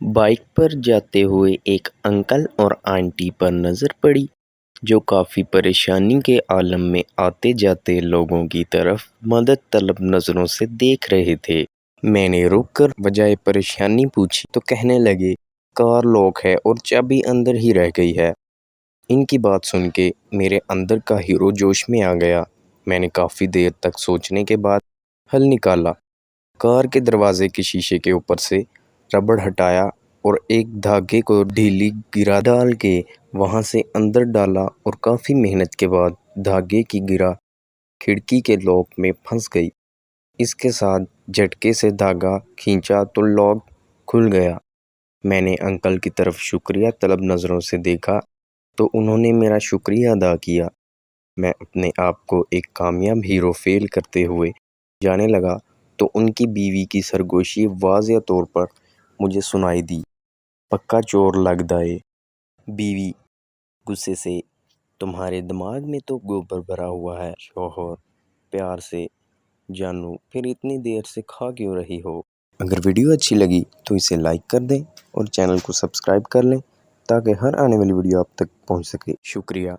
Bike پر جاتے ہوئے ایک انکل اور آنٹی پر نظر پڑی جو کافی پریشانی کے عالم میں آتے جاتے لوگوں کی طرف مدد طلب نظروں سے دیکھ رہے تھے۔ میں نے رک کر وجہ پریشانی پوچھی تو کہنے لگے کار لاک ہے اور چابی اندر ہی رہ گئی ہے۔ ان کی بات سن کے میرے اندر کا ہیرو جوش میں آ گیا۔ میں نے کافی دیر تک سوچنے کے بعد حل نکالا۔ کار کے دروازے کے شیشے کے اوپر سے ربڑ ہٹایا اور ایک دھاگے کو ڈھیلی گرا ڈال کے وہاں سے اندر ڈالا اور کافی محنت کے بعد دھاگے کی گرا کھڑکی کے لاک میں پھنس گئی۔ اس کے ساتھ جھٹکے سے دھاگا کھینچا تو لاک کھل گیا۔ میں نے انکل کی طرف شکریہ طلب نظروں سے دیکھا تو انہوں نے میرا شکریہ ادا کیا۔ میں اپنے آپ کو ایک کامیاب ہیرو فیل کرتے ہوئے جانے لگا تو ان کی بیوی کی سرگوشی واضح طور پر مجھے سنائی دی، پکا چور لگدا ہے۔ بیوی غصے سے تمہارے دماغ میں تو گوبر بھرا ہوا ہے۔ شوہر پیار سے جانو پھر اتنی دیر سے کھا کیوں رہی ہو۔ اگر ویڈیو اچھی لگی تو اسے لائک کر دیں اور چینل کو سبسکرائب کر لیں تاکہ ہر آنے والی ویڈیو آپ تک پہنچ سکے۔ شکریہ۔